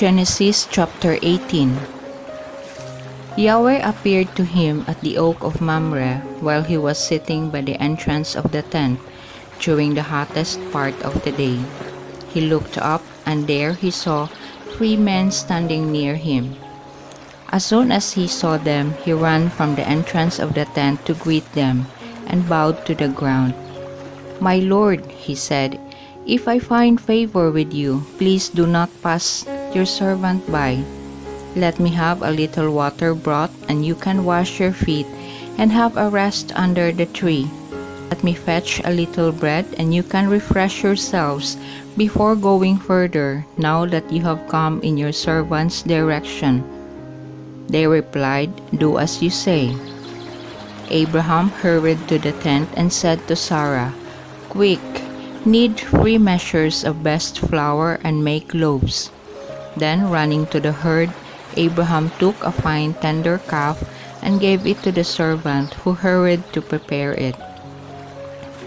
Genesis chapter 18. Yahweh appeared to him at the oak of Mamre while he was sitting by the entrance of the tent during the hottest part of the day. He looked up, and there he saw 3 men standing near him. As soon as he saw them, he ran from the entrance of the tent to greet them and bowed to the ground. "My Lord," he said, "if I find favor with you, please do not pass your servant by. Let me have a little water brought, and you can wash your feet and have a rest under the tree. Let me fetch a little bread, and you can refresh yourselves before going further, now that you have come in your servant's direction." They replied, "Do as you say." Abraham hurried to the tent and said to Sarah, "Quick, knead 3 measures of best flour and make loaves." Then, running to the herd, Abraham took a fine tender calf and gave it to the servant, who hurried to prepare it.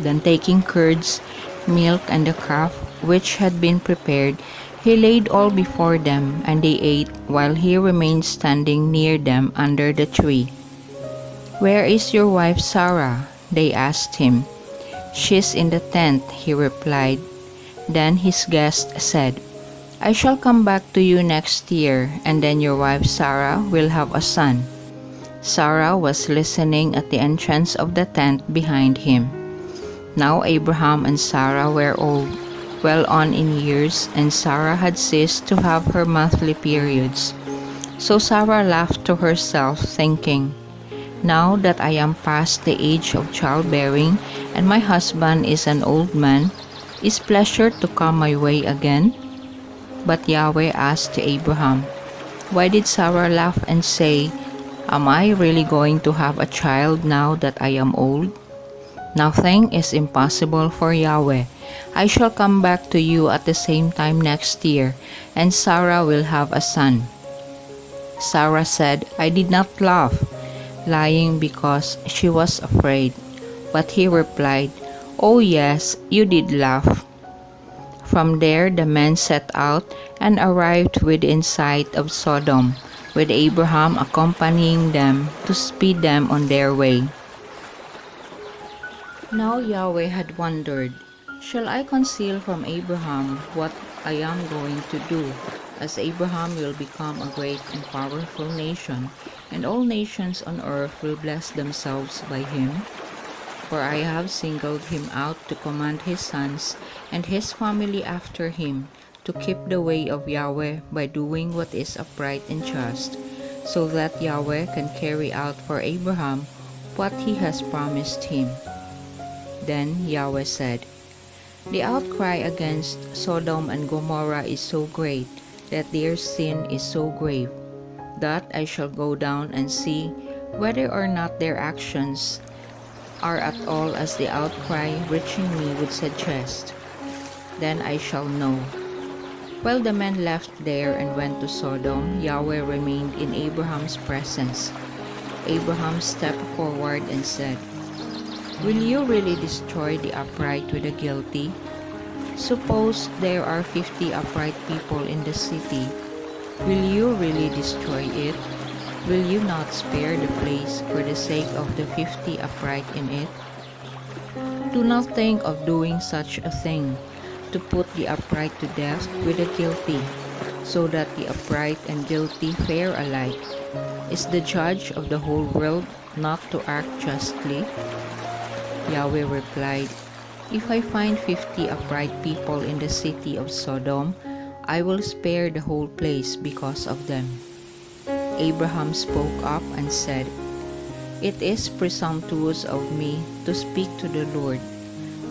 Then, taking curds, milk, and the calf, which had been prepared, he laid all before them, and they ate, while he remained standing near them under the tree. "Where is your wife Sarah?" they asked him. "She's in the tent," he replied. Then his guest said, "I shall come back to you next year, and then your wife Sarah will have a son." Sarah was listening at the entrance of the tent behind him. Now Abraham and Sarah were old, well on in years, and Sarah had ceased to have her monthly periods. So Sarah laughed to herself, thinking, "Now that I am past the age of childbearing, and my husband is an old man, is pleasure to come my way again?" But Yahweh asked Abraham, "Why did Sarah laugh and say, 'Am I really going to have a child now that I am old?' Nothing is impossible for Yahweh. I shall come back to you at the same time next year, and Sarah will have a son." Sarah said, "I did not laugh," lying because she was afraid. But he replied, "Oh yes, you did laugh." From there the men set out and arrived within sight of Sodom, with Abraham accompanying them to speed them on their way. Now Yahweh had wondered, "Shall I conceal from Abraham what I am going to do, as Abraham will become a great and powerful nation, and all nations on earth will bless themselves by him? For I have singled him out to command his sons and his family after him, to keep the way of Yahweh by doing what is upright and just, so that Yahweh can carry out for Abraham what he has promised him." Then Yahweh said, "The outcry against Sodom and Gomorrah is so great, that their sin is so grave, that I shall go down and see whether or not their actions are at all as the outcry reaching me would suggest. Then I shall know." While the men left there and went to Sodom, Yahweh remained in Abraham's presence. Abraham stepped forward and said, "Will you really destroy the upright with the guilty? Suppose there are 50 upright people in the city. Will you really destroy it? Will you not spare the place for the sake of the 50 upright in it? Do not think of doing such a thing, to put the upright to death with the guilty, so that the upright and guilty fare alike. Is the judge of the whole world not to act justly?" Yahweh replied, "If I find 50 upright people in the city of Sodom, I will spare the whole place because of them." Abraham spoke up and said, "It is presumptuous of me to speak to the Lord,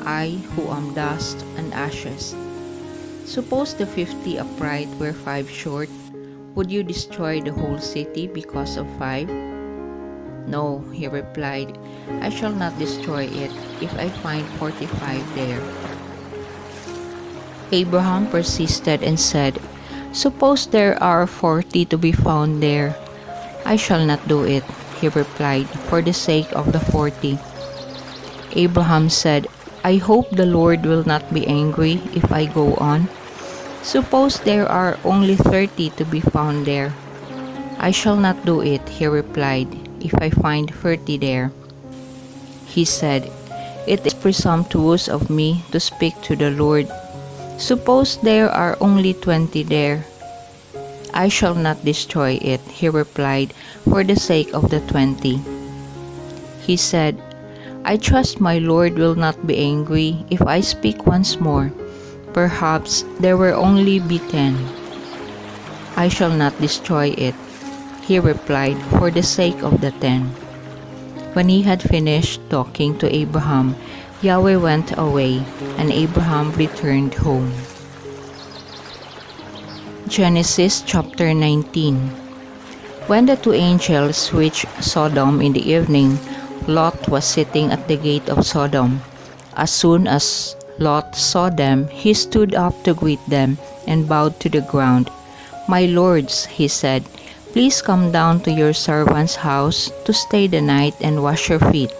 I who am dust and ashes. Suppose the 50 upright were 5 short, would you destroy the whole city because of 5? "No," he replied, "I shall not destroy it if I find 45 there." Abraham persisted and said, "Suppose there are 40 to be found there." "I shall not do it," he replied, "for the sake of the 40. Abraham said, "I hope the Lord will not be angry if I go on." Suppose there are only 30 to be found there. I shall not do it, he replied, if I find 30 there. He said, It is presumptuous of me to speak to the Lord. Suppose there are only 20 there. I shall not destroy it, he replied, for the sake of the 20. He said, I trust my Lord will not be angry if I speak once more. Perhaps there will only be 10. I shall not destroy it, he replied, for the sake of the 10. When he had finished talking to Abraham, Yahweh went away, and Abraham returned home. Genesis chapter 19. When the two angels reached Sodom in the evening, Lot was sitting at the gate of Sodom. As soon as Lot saw them, he stood up to greet them and bowed to the ground. My lords, he said, please come down to your servant's house to stay the night and wash your feet.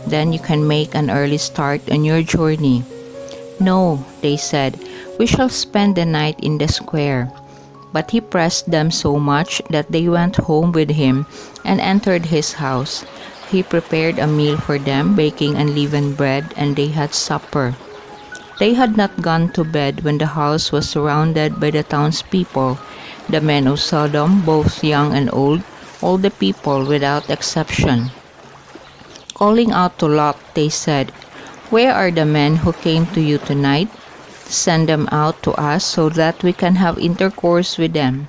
Then you can make an early start on your journey. No, they said, we shall spend the night in the square. But he pressed them so much that they went home with him and entered his house. He prepared a meal for them, baking unleavened bread, and they had supper. They had not gone to bed when the house was surrounded by the townspeople, the men of Sodom, both young and old, all the people without exception. Calling out to Lot, they said, Where are the men who came to you tonight? Send them out to us so that we can have intercourse with them.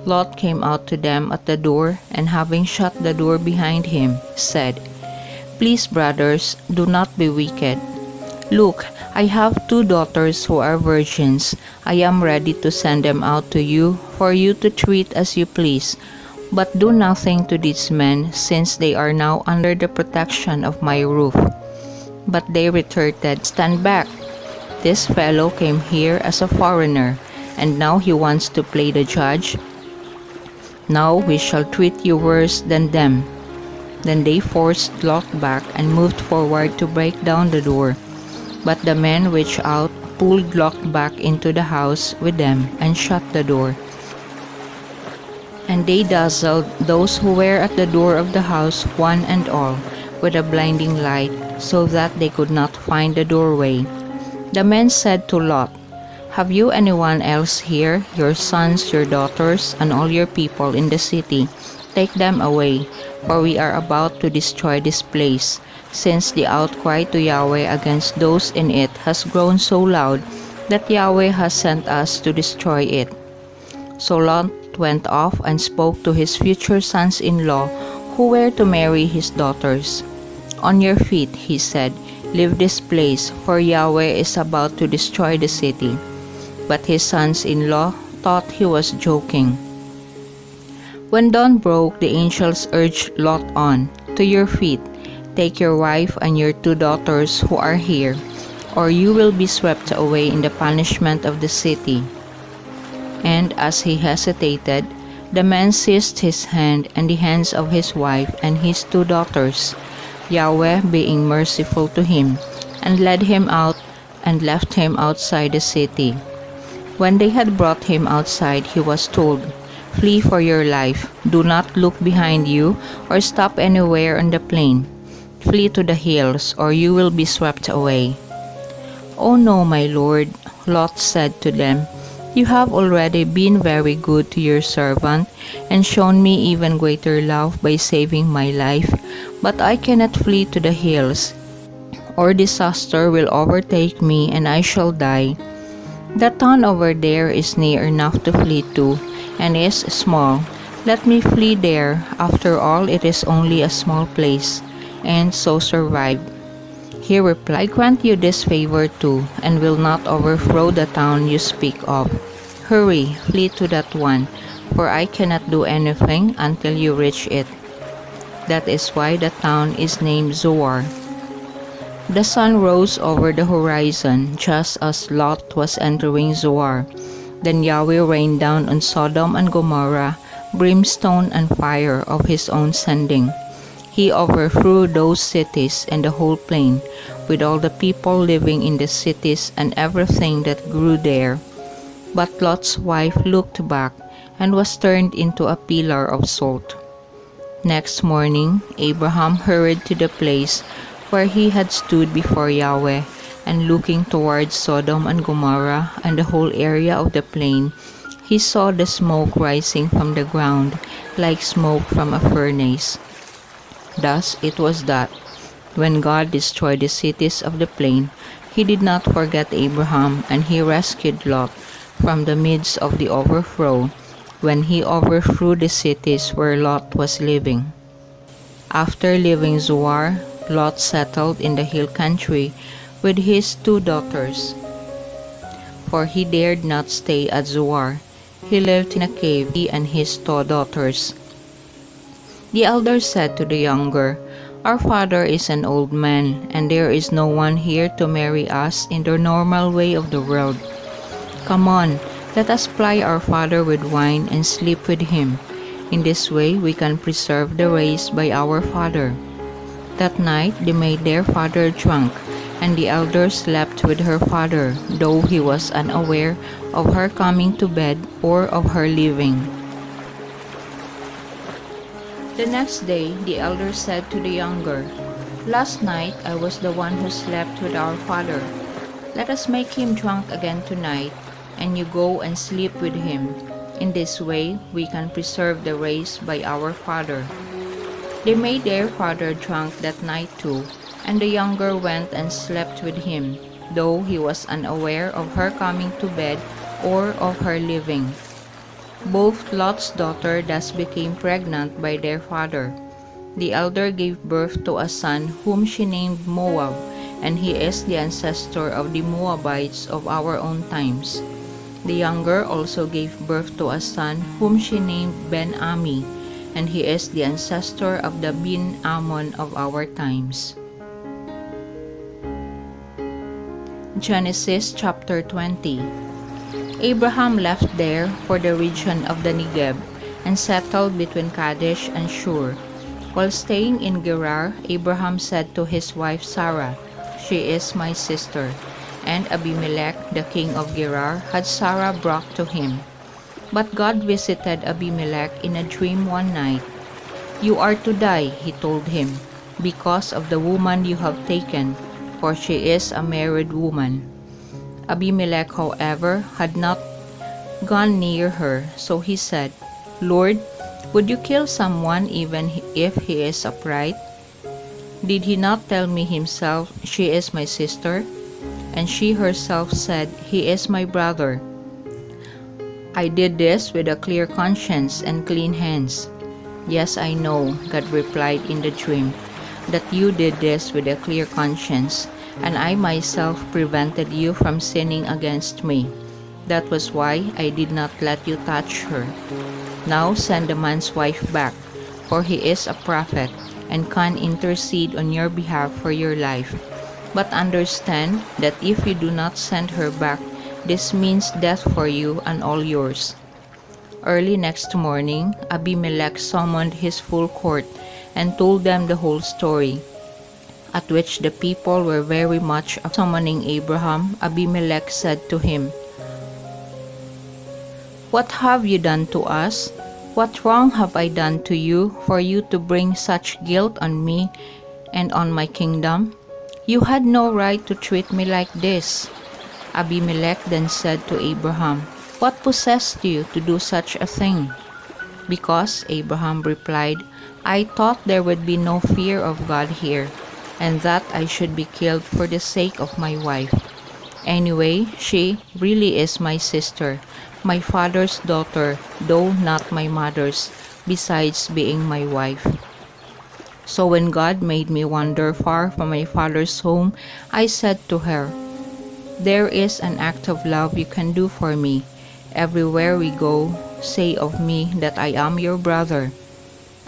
Lot came out to them at the door, and having shut the door behind him, said, Please, brothers, do not be wicked. Look, I have 2 daughters who are virgins. I am ready to send them out to you, for you to treat as you please. But do nothing to these men, since they are now under the protection of my roof. But they retorted, Stand back. This fellow came here as a foreigner, and now he wants to play the judge. Now we shall treat you worse than them. Then they forced Lot back and moved forward to break down the door. But the men reached out, pulled Lot back into the house with them, and shut the door. And they dazzled those who were at the door of the house, one and all, with a blinding light, so that they could not find the doorway. The men said to Lot, Have you anyone else here, your sons, your daughters, and all your people in the city? Take them away, for we are about to destroy this place, since the outcry to Yahweh against those in it has grown so loud that Yahweh has sent us to destroy it. So Lot went off and spoke to his future sons-in-law who were to marry his daughters. On your feet, he said, leave this place, for Yahweh is about to destroy the city. But his sons-in-law thought he was joking. When dawn broke, the angels urged Lot on, To your feet, take your wife and your 2 daughters who are here, or you will be swept away in the punishment of the city. And as he hesitated, the man seized his hand and the hands of his wife and his 2 daughters, Yahweh being merciful to him, and led him out and left him outside the city. When they had brought him outside, he was told, Flee for your life. Do not look behind you or stop anywhere on the plain. Flee to the hills, or you will be swept away. Oh no, my lord, Lot said to them, You have already been very good to your servant and shown me even greater love by saving my life, but I cannot flee to the hills, or disaster will overtake me and I shall die. The town over there is near enough to flee to, and is small. Let me flee there. After all, it is only a small place, and so survive. He replied, I grant you this favor too, and will not overthrow the town you speak of. Hurry, flee to that one, for I cannot do anything until you reach it. That is why the town is named Zoar. The sun rose over the horizon just as Lot was entering Zoar. Then Yahweh rained down on Sodom and Gomorrah brimstone and fire of his own sending. He overthrew those cities and the whole plain, with all the people living in the cities and everything that grew there. But Lot's wife looked back and was turned into a pillar of salt. Next morning, Abraham hurried to the place where he had stood before Yahweh, and looking towards Sodom and Gomorrah and the whole area of the plain, he saw the smoke rising from the ground like smoke from a furnace. Thus it was that, when God destroyed the cities of the plain, he did not forget Abraham, and he rescued Lot from the midst of the overthrow, when he overthrew the cities where Lot was living. After leaving Zoar, Lot settled in the hill country with his 2 daughters, for he dared not stay at Zoar. He lived in a cave, he and his 2 daughters. The elder said to the younger, "Our father is an old man, and there is no one here to marry us in the normal way of the world. Come on, let us ply our father with wine and sleep with him. In this way we can preserve the race by our father." That night they made their father drunk, and the elder slept with her father, though he was unaware of her coming to bed or of her leaving. The next day the elder said to the younger, "Last night I was the one who slept with our father. Let us make him drunk again tonight, and you go and sleep with him. In this way we can preserve the race by our father." They made their father drunk that night too, and the younger went and slept with him, though he was unaware of her coming to bed or of her leaving. Both Lot's daughter thus became pregnant by their father. The elder gave birth to a son whom she named Moab, and he is the ancestor of the Moabites of our own times. The younger also gave birth to a son whom she named Ben-Ami, and he is the ancestor of the Bin-Ammon of our times. Genesis chapter 20. Abraham left there for the region of the Negeb and settled between Kadesh and Shur. While staying in Gerar, Abraham said to his wife Sarah, "She is my sister." And Abimelech, the king of Gerar, had Sarah brought to him. But God visited Abimelech in a dream one night. "You are to die," he told him, "because of the woman you have taken, for she is a married woman." Abimelech, however, had not gone near her, so he said, "Lord, would you kill someone even if he is upright? Did he not tell me himself, 'She is my sister'? And she herself said, 'He is my brother.' I did this with a clear conscience and clean hands." "Yes, I know," God replied in the dream, "that you did this with a clear conscience, and I myself prevented you from sinning against me. That was why I did not let you touch her. Now send the man's wife back, for he is a prophet and can intercede on your behalf for your life. But understand that if you do not send her back, this means death for you and all yours." Early next morning, Abimelech summoned his full court and told them the whole story, at which the people were very much summoning Abraham. Abimelech said to him, "What have you done to us? What wrong have I done to you for you to bring such guilt on me and on my kingdom? You had no right to treat me like this." Abimelech then said to Abraham, "What possessed you to do such a thing?" "Because," Abraham replied, "I thought there would be no fear of God here, and that I should be killed for the sake of my wife. Anyway, she really is my sister, my father's daughter, though not my mother's, besides being my wife." So when God made me wander far from my father's home, I said to her, "There is an act of love you can do for me. Everywhere we go, say of me that I am your brother."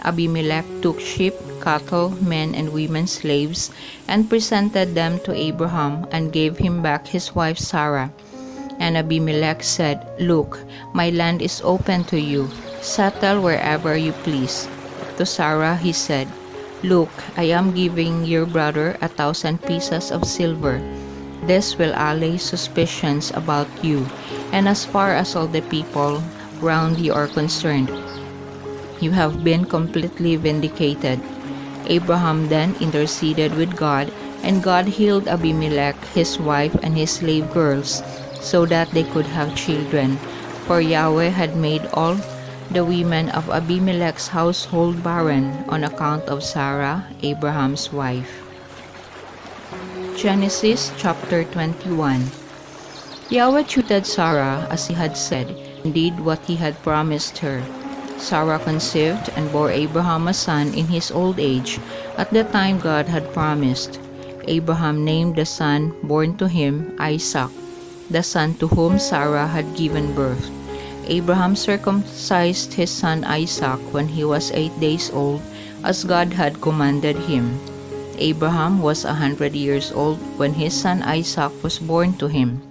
Abimelech took sheep, cattle, men and women slaves, and presented them to Abraham, and gave him back his wife Sarah. And Abimelech said, "Look, my land is open to you. Settle wherever you please." To Sarah he said, "Look, I am giving your brother 1,000 pieces of silver. This will allay suspicions about you, and as far as all the people round you are concerned, you have been completely vindicated." Abraham then interceded with God, and God healed Abimelech, his wife, and his slave girls, so that they could have children, for Yahweh had made all the women of Abimelech's household barren on account of Sarah, Abraham's wife. Genesis chapter 21. Yahweh treated Sarah as he had said, and did what he had promised her. Sarah conceived and bore Abraham a son in his old age, at the time God had promised. Abraham named the son born to him Isaac, the son to whom Sarah had given birth. Abraham circumcised his son Isaac when he was 8 days old, as God had commanded him. Abraham was 100 years old when his son Isaac was born to him.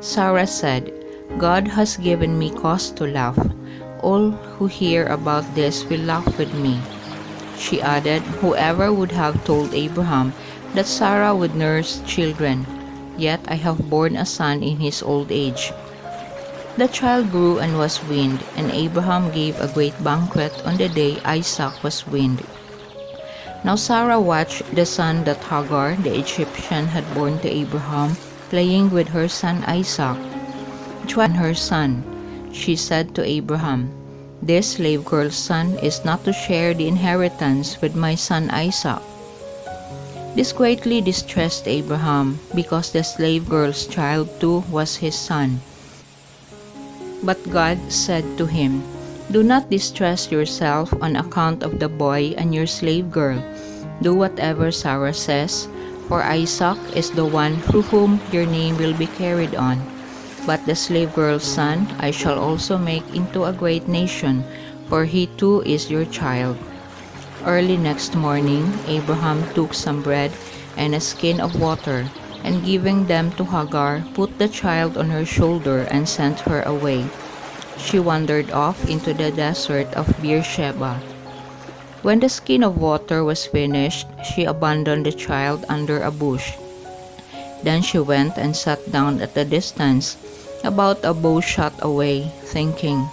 Sarah said, "God has given me cause to laugh. All who hear about this will laugh with me." She added, "Whoever would have told Abraham that Sarah would nurse children? Yet I have borne a son in his old age." The child grew and was weaned, and Abraham gave a great banquet on the day Isaac was weaned. Now Sarah watched the son that Hagar the Egyptian had borne to Abraham, playing with her son Isaac. "Which one her son?" she said to Abraham. "This slave girl's son is not to share the inheritance with my son Isaac." This greatly distressed Abraham, because the slave girl's child too was his son. But God said to him, "Do not distress yourself on account of the boy and your slave girl. Do whatever Sarah says, for Isaac is the one through whom your name will be carried on. But the slave girl's son I shall also make into a great nation, for he too is your child." Early next morning, Abraham took some bread and a skin of water, and giving them to Hagar, put the child on her shoulder and sent her away. She wandered off into the desert of Beersheba. When the skin of water was finished, she abandoned the child under a bush. Then she went and sat down at a distance, about a bow shot away, thinking,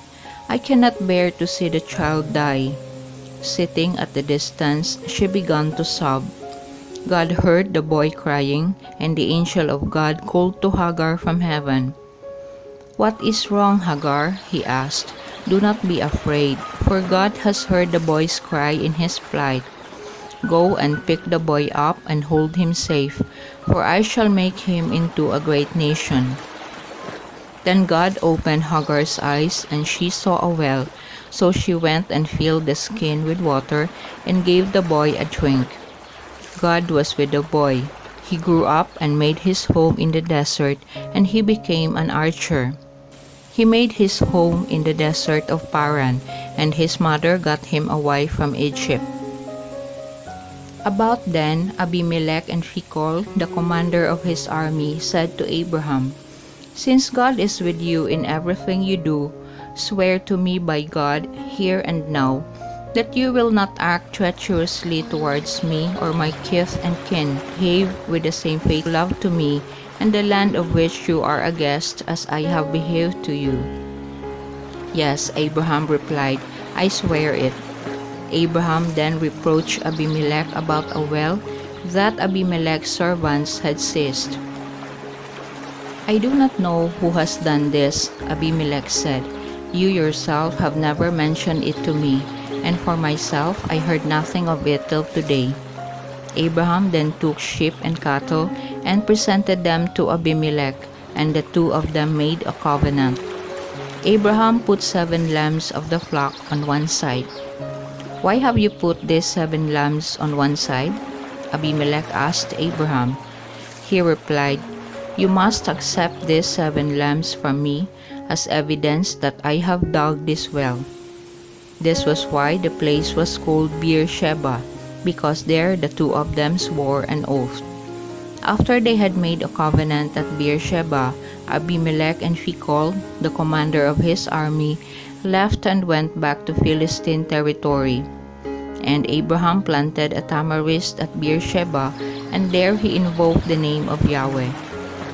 "I cannot bear to see the child die." Sitting at the distance, she began to sob. God heard the boy crying, and the angel of God called to Hagar from heaven. "What is wrong, Hagar?" he asked. "Do not be afraid, for God has heard the boy's cry in his plight. Go and pick the boy up and hold him safe, for I shall make him into a great nation." Then God opened Hagar's eyes, and she saw a well, so she went and filled the skin with water and gave the boy a drink. God was with the boy. He grew up and made his home in the desert, and he became an archer. He made his home in the desert of Paran, and his mother got him a wife from Egypt. About then, Abimelech and Phicol, the commander of his army, said to Abraham, "Since God is with you in everything you do, swear to me by God, here and now, that you will not act treacherously towards me or my kith and kin, behave with the same faithful love to me and the land of which you are a guest, as I have behaved to you." "Yes," Abraham replied, "I swear it." Abraham then reproached Abimelech about a well that Abimelech's servants had seized. "I do not know who has done this," Abimelech said. "You yourself have never mentioned it to me, and for myself I heard nothing of it till today." Abraham then took sheep and cattle and presented them to Abimelech, and the two of them made a covenant. Abraham put 7 lambs of the flock on one side. "Why have you put these 7 lambs on one side?" Abimelech asked Abraham. He replied, "You must accept these 7 lambs from me as evidence that I have dug this well." This was why the place was called Beersheba, because there the two of them swore an oath. After they had made a covenant at Beersheba, Abimelech and Phicol, the commander of his army, left and went back to Philistine territory. And Abraham planted a tamarisk at Beersheba, and there he invoked the name of Yahweh.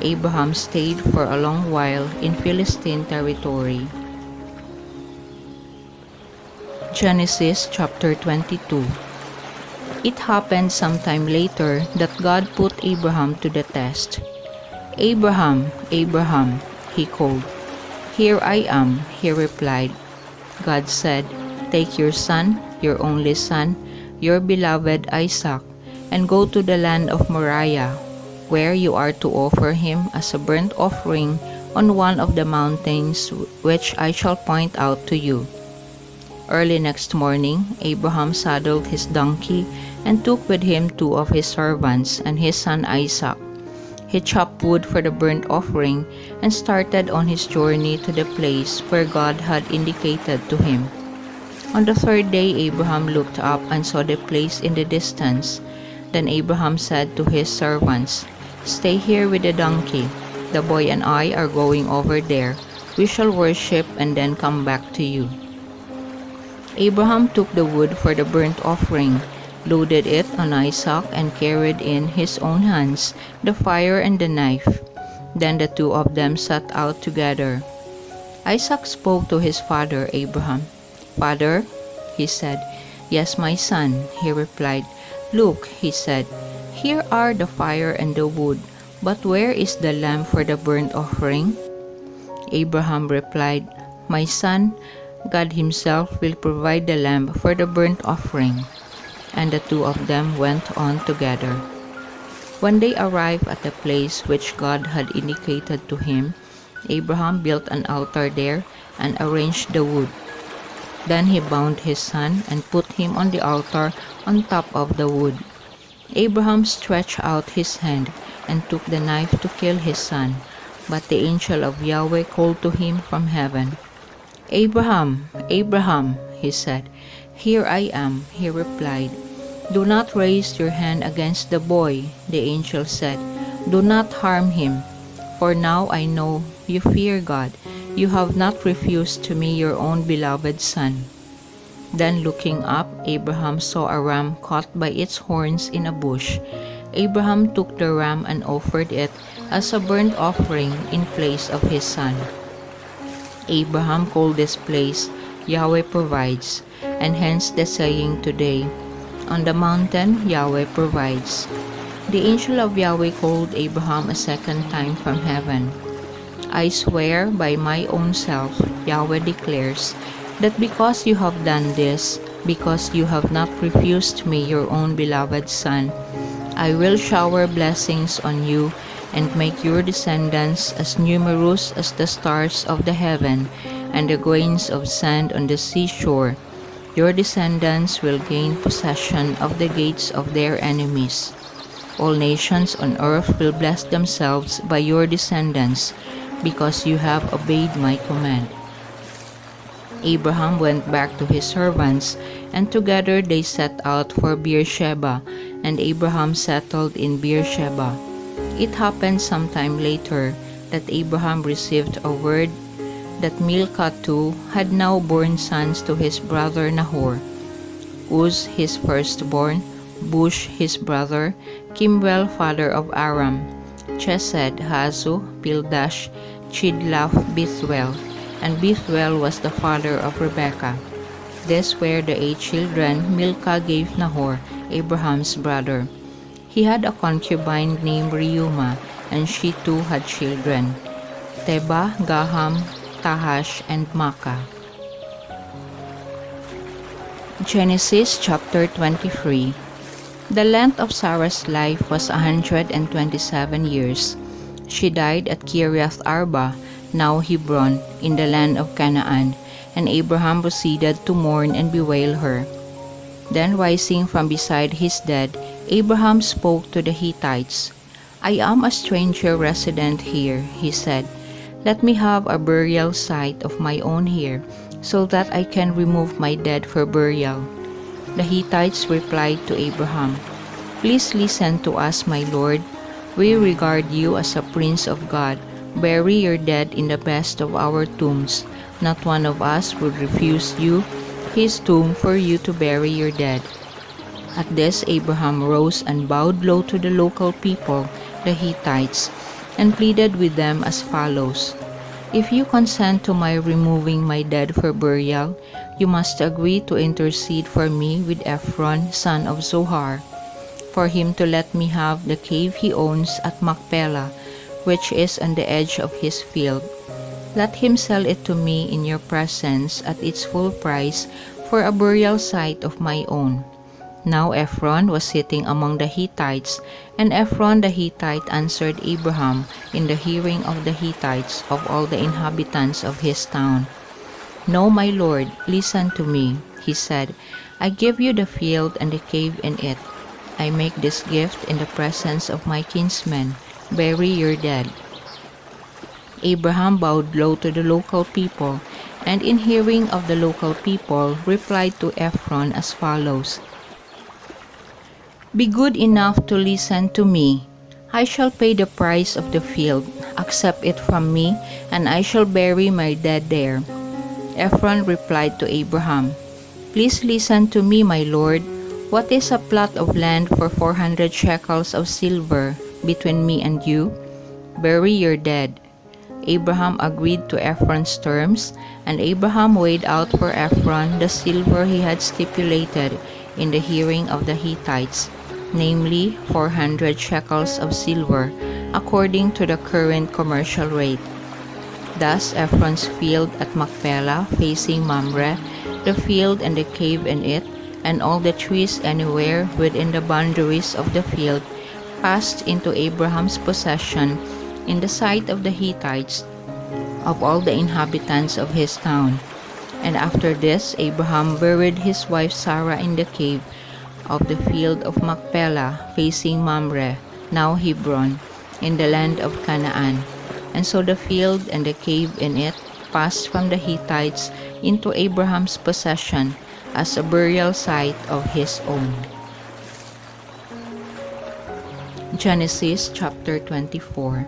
Abraham stayed for a long while in Philistine territory. Genesis chapter 22. It happened sometime later that God put Abraham to the test. "Abraham, Abraham," he called. "Here I am," he replied. God said, "Take your son, your only son, your beloved Isaac, and go to the land of Moriah, where you are to offer him as a burnt offering on one of the mountains which I shall point out to you." Early next morning, Abraham saddled his donkey and took with him 2 of his servants and his son Isaac. He chopped wood for the burnt offering and started on his journey to the place where God had indicated to him. On the 3rd day, Abraham looked up and saw the place in the distance. Then Abraham said to his servants, "Stay here with the donkey. The boy and I are going over there. We shall worship and then come back to you." Abraham took the wood for the burnt offering, loaded it on Isaac, and carried in his own hands the fire and the knife. Then the 2 of them set out together. Isaac spoke to his father Abraham. "Father," he said. "Yes, my son," he replied. "Look," he said, "here are the fire and the wood, but where is the lamb for the burnt offering?" Abraham replied, "My son, God himself will provide the lamb for the burnt offering." And the 2 of them went on together. When they arrived at the place which God had indicated to him, Abraham built an altar there and arranged the wood. Then he bound his son and put him on the altar on top of the wood. Abraham stretched out his hand and took the knife to kill his son, but the angel of Yahweh called to him from heaven. "Abraham, Abraham," he said. "Here I am," he replied. "Do not raise your hand against the boy," the angel said. "Do not harm him, for now I know you fear God. You have not refused to me your own beloved son." Then looking up, Abraham saw a ram caught by its horns in a bush. Abraham took the ram and offered it as a burnt offering in place of his son. Abraham called this place Yahweh Provides, and hence the saying today, "On the mountain Yahweh provides." The angel of Yahweh called Abraham a second time from heaven. "I swear by my own self," Yahweh declares, "that because you have done this, because you have not refused me your own beloved son, I will shower blessings on you and make your descendants as numerous as the stars of the heaven and the grains of sand on the seashore. Your descendants will gain possession of the gates of their enemies. All nations on earth will bless themselves by your descendants, because you have obeyed my command." Abraham went back to his servants, and together they set out for Beersheba, and Abraham settled in Beersheba. It happened sometime later that Abraham received a word that Milcah too had now borne sons to his brother Nahor: Uz his firstborn, Bush his brother, Kimwell father of Aram, Chesed, Hazu, Pildash, Chidlaph, Bethuel, and Bethuel was the father of Rebekah. These were the 8 children Milcah gave Nahor, Abraham's brother. He had a concubine named Reumah, and she too had children: Tebah, Gaham, Tahash, and Makkah. Genesis chapter 23. The length of Sarah's life was 127 years. She died at Kiriath Arba, now Hebron, in the land of Canaan, and Abraham proceeded to mourn and bewail her. Then rising from beside his dead, Abraham spoke to the Hittites. "I am a stranger resident here," he said. "Let me have a burial site of my own here, so that I can remove my dead for burial." The Hittites replied to Abraham, "Please listen to us, my lord. We regard you as a prince of God. Bury your dead in the best of our tombs. Not one of us would refuse you his tomb for you to bury your dead." At this, Abraham rose and bowed low to the local people, the Hittites, and pleaded with them as follows: "If you consent to my removing my dead for burial, you must agree to intercede for me with Ephron, son of Zohar, for him to let me have the cave he owns at Machpelah, which is on the edge of his field. Let him sell it to me in your presence at its full price for a burial site of my own." Now Ephron was sitting among the Hittites, and Ephron the Hittite answered Abraham in the hearing of the Hittites of all the inhabitants of his town. "No, my lord, listen to me," he said. "I give you the field and the cave in it. I make this gift in the presence of my kinsmen. Bury your dead." Abraham bowed low to the local people, and in hearing of the local people replied to Ephron as follows: "Be good enough to listen to me. I shall pay the price of the field. Accept it from me, and I shall bury my dead there." Ephron replied to Abraham, "Please listen to me, my lord. What is a plot of land for 400 shekels of silver between me and you? Bury your dead." Abraham agreed to Ephron's terms, and Abraham weighed out for Ephron the silver he had stipulated in the hearing of the Hittites, namely 400 shekels of silver, according to the current commercial rate. Thus Ephron's field at Machpelah facing Mamre, the field and the cave in it, and all the trees anywhere within the boundaries of the field, passed into Abraham's possession in the sight of the Hittites, of all the inhabitants of his town. And after this Abraham buried his wife Sarah in the cave of the field of Machpelah facing Mamre, now Hebron, in the land of Canaan. And so the field and the cave in it passed from the Hittites into Abraham's possession as a burial site of his own. Genesis chapter 24.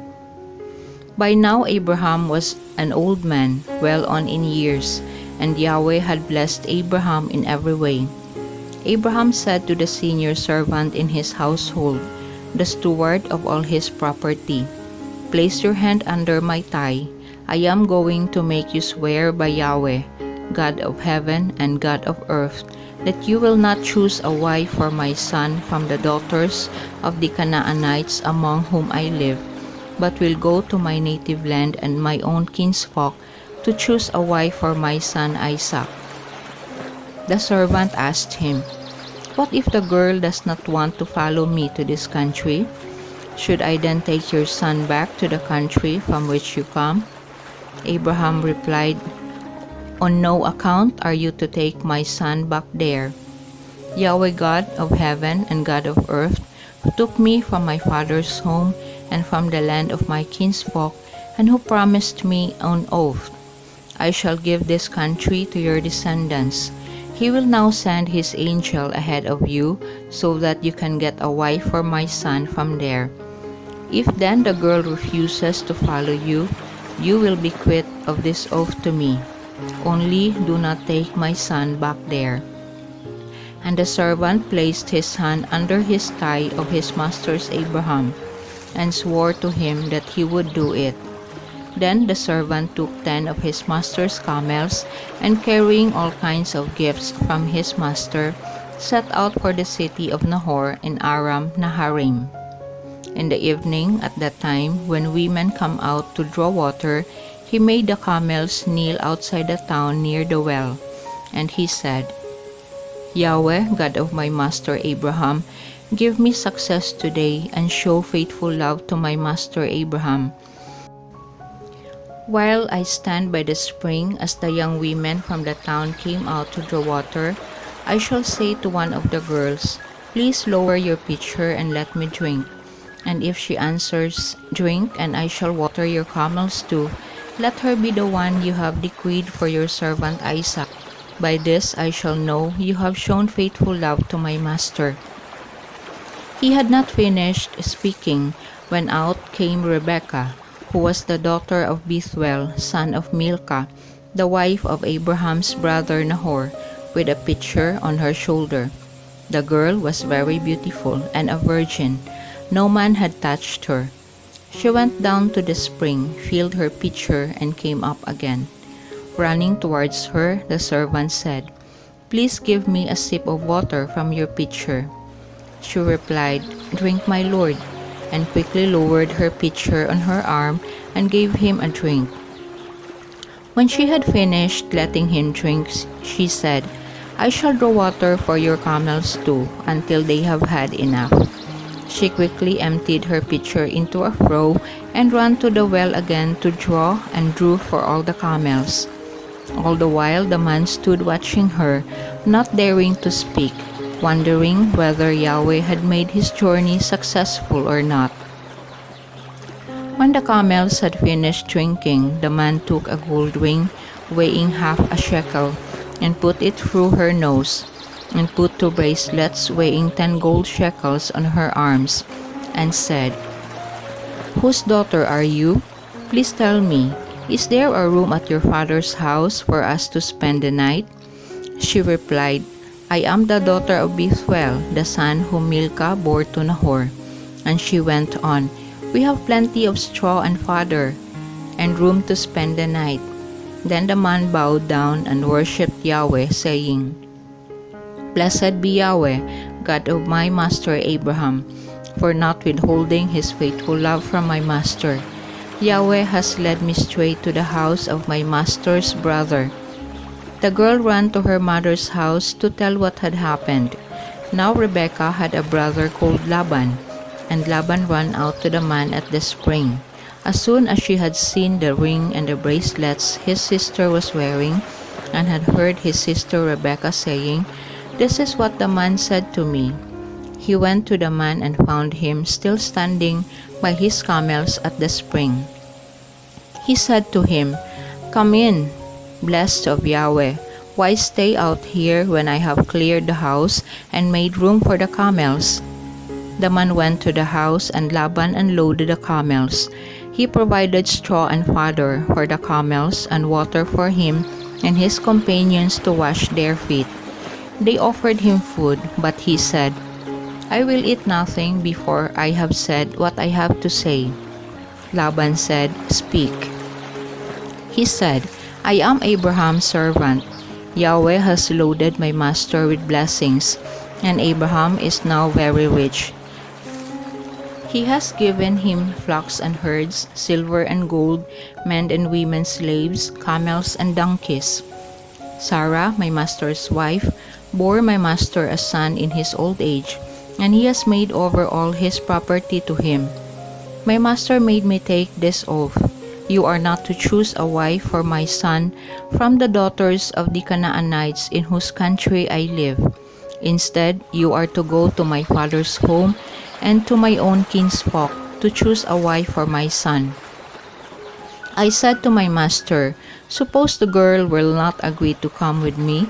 By now Abraham was an old man, well on in years, and Yahweh had blessed Abraham in every way. Abraham said to the senior servant in his household, the steward of all his property, "Place your hand under my thigh. I am going to make you swear by Yahweh, God of heaven and God of earth, that you will not choose a wife for my son from the daughters of the Canaanites among whom I live, but will go to my native land and my own kinsfolk to choose a wife for my son Isaac." The servant asked him, "What if the girl does not want to follow me to this country? Should I then take your son back to the country from which you come?" Abraham replied, "On no account are you to take my son back there. Yahweh God of heaven and God of earth, who took me from my father's home and from the land of my kinsfolk, and who promised me on oath, 'I shall give this country to your descendants.' He will now send his angel ahead of you so that you can get a wife for my son from there. If then the girl refuses to follow you, you will be quit of this oath to me. Only do not take my son back there." And the servant placed his hand under his thigh of his master's Abraham, and swore to him that he would do it. Then the servant took 10 of his master's camels, and carrying all kinds of gifts from his master, set out for the city of Nahor in Aram Naharaim. In the evening, at that time when women come out to draw water, he made the camels kneel outside the town near the well. And he said, "Yahweh, God of my master Abraham, give me success today and show faithful love to my master Abraham. While I stand by the spring as the young women from the town came out to draw water, I shall say to one of the girls, 'Please lower your pitcher and let me drink.' And if she answers, 'Drink, and I shall water your camels too,' let her be the one you have decreed for your servant Isaac. By this I shall know you have shown faithful love to my master." He had not finished speaking when out came Rebekah, who was the daughter of Bethuel, son of Milcah, the wife of Abraham's brother Nahor, with a pitcher on her shoulder. The girl was very beautiful and a virgin. No man had touched her. She went down to the spring, filled her pitcher, and came up again. Running towards her, the servant said, "Please give me a sip of water from your pitcher." She replied, "Drink, my lord," and quickly lowered her pitcher on her arm and gave him a drink. When she had finished letting him drink, she said, "I shall draw water for your camels too, until they have had enough." She quickly emptied her pitcher into a trough and ran to the well again to draw and drew for all the camels. All the while the man stood watching her, not daring to speak, wondering whether Yahweh had made his journey successful or not. When the camels had finished drinking, the man took a gold ring weighing half a shekel and put it through her nose, and put 2 bracelets weighing 10 gold shekels on her arms, and said, "Whose daughter are you? Please tell me, is there a room at your father's house for us to spend the night?" She replied, "I am the daughter of Bethuel, the son whom Milcah bore to Nahor." And she went on, "We have plenty of straw and fodder, and room to spend the night." Then the man bowed down and worshipped Yahweh, saying, "Blessed be Yahweh, God of my master Abraham, for not withholding his faithful love from my master. Yahweh has led me straight to the house of my master's brother." The girl ran to her mother's house to tell what had happened. Now Rebekah had a brother called Laban, and Laban ran out to the man at the spring. As soon as she had seen the ring and the bracelets his sister was wearing, and had heard his sister Rebekah saying, "This is what the man said to me," he went to the man and found him still standing by his camels at the spring. He said to him, "Come in, blessed of Yahweh. Why stay out here when I have cleared the house and made room for the camels?" The man went to the house, and Laban unloaded the camels. He provided straw and fodder for the camels and water for him and his companions to wash their feet. They offered him food, but he said, "I will eat nothing before I have said what I have to say." Laban said, "Speak." He said, "I am Abraham's servant. Yahweh has loaded my master with blessings, and Abraham is now very rich. He has given him flocks and herds, silver and gold, men and women slaves, camels and donkeys. Sarah, my master's wife, bore my master a son in his old age, and he has made over all his property to him. My master made me take this oath: you are not to choose a wife for my son from the daughters of the Canaanites in whose country I live. Instead, you are to go to my father's home and to my own kinsfolk to choose a wife for my son." I said to my master, "Suppose the girl will not agree to come with me?"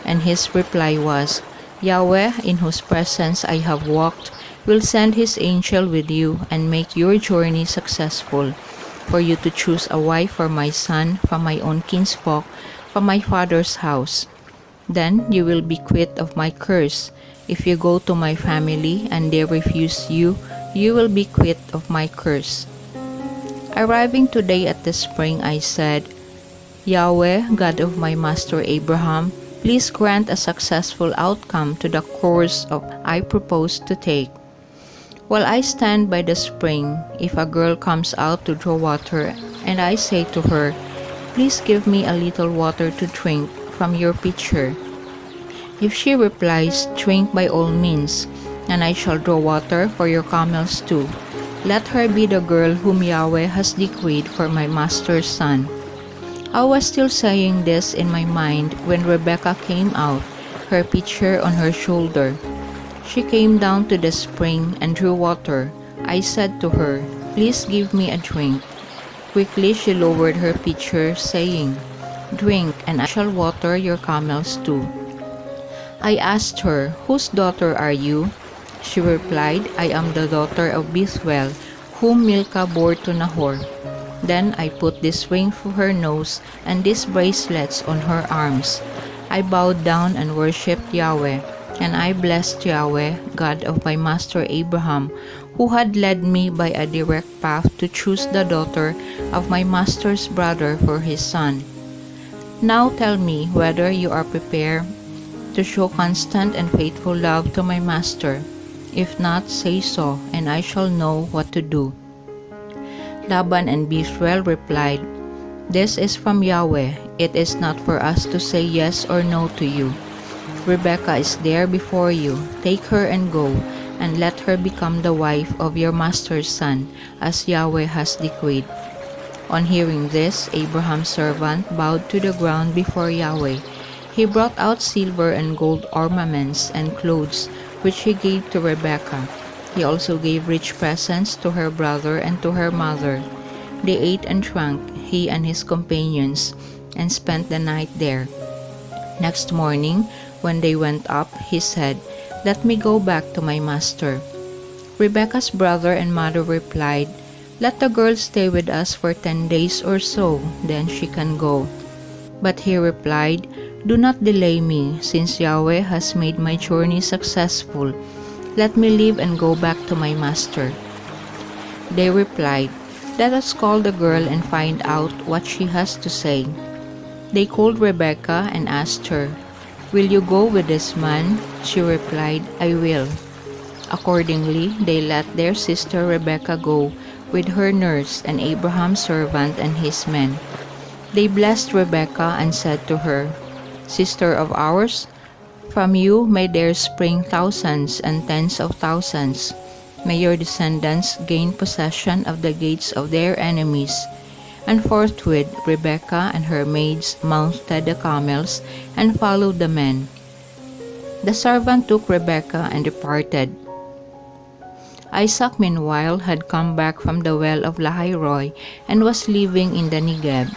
And his reply was, "Yahweh, in whose presence I have walked, will send his angel with you and make your journey successful, for you to choose a wife for my son from my own kinsfolk, from my father's house. Then you will be quit of my curse. If you go to my family and they refuse you, you will be quit of my curse." Arriving today at the spring, I said, "Yahweh, God of my master Abraham, please grant a successful outcome to the course I propose to take. While I stand by the spring, if a girl comes out to draw water, and I say to her, 'Please give me a little water to drink from your pitcher,' if she replies, 'Drink by all means, and I shall draw water for your camels too,' let her be the girl whom Yahweh has decreed for my master's son." I was still saying this in my mind when Rebekah came out, her pitcher on her shoulder. She came down to the spring and drew water. I said to her, "Please give me a drink." Quickly she lowered her pitcher, saying, "Drink, and I shall water your camels too." I asked her, "Whose daughter are you?" She replied, "I am the daughter of Bethuel, whom Milcah bore to Nahor." Then I put this ring through her nose and these bracelets on her arms. I bowed down and worshipped Yahweh, and I blessed Yahweh, God of my master Abraham, who had led me by a direct path to choose the daughter of my master's brother for his son. Now tell me whether you are prepared to show constant and faithful love to my master. If not, say so, and I shall know what to do." Laban and Bethuel replied, "This is from Yahweh. It is not for us to say yes or no to you. Rebekah is there before you. Take her and go, and let her become the wife of your master's son, as Yahweh has decreed." On hearing this, Abraham's servant bowed to the ground before Yahweh. He brought out silver and gold ornaments and clothes, which he gave to Rebekah. He also gave rich presents to her brother and to her mother. They ate and drank, he and his companions, and spent the night there. Next morning, when they went up, he said, "Let me go back to my master." Rebekah's brother and mother replied, "Let the girl stay with us for 10 days or so, then she can go." But he replied, "Do not delay me, since Yahweh has made my journey successful. Let me leave and go back to my master." They replied, "Let us call the girl and find out what she has to say." They called Rebekah and asked her, "Will you go with this man?" She replied, "I will." Accordingly, they let their sister Rebekah go with her nurse and Abraham's servant and his men. They blessed Rebekah and said to her, "Sister of ours, from you may there spring thousands and tens of thousands. May your descendants gain possession of the gates of their enemies." And forthwith Rebekah and her maids mounted the camels and followed the men. The servant took Rebekah and departed. Isaac meanwhile had come back from the well of Lahai-roi and was living in the Negeb.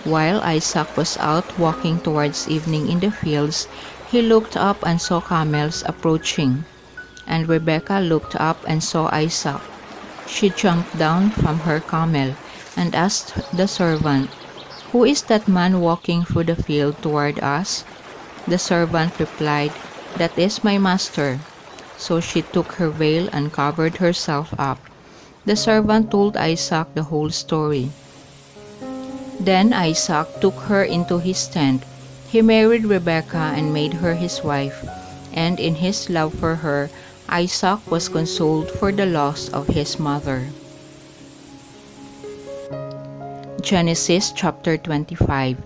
While Isaac was out walking towards evening in the fields, he looked up and saw camels approaching. And Rebekah looked up and saw Isaac. She jumped down from her camel and asked the servant, "Who is that man walking through the field toward us?" The servant replied, "That is my master." So she took her veil and covered herself up. The servant told Isaac the whole story. Then Isaac took her into his tent. He married Rebekah and made her his wife, and in his love for her, Isaac was consoled for the loss of his mother. Genesis chapter 25.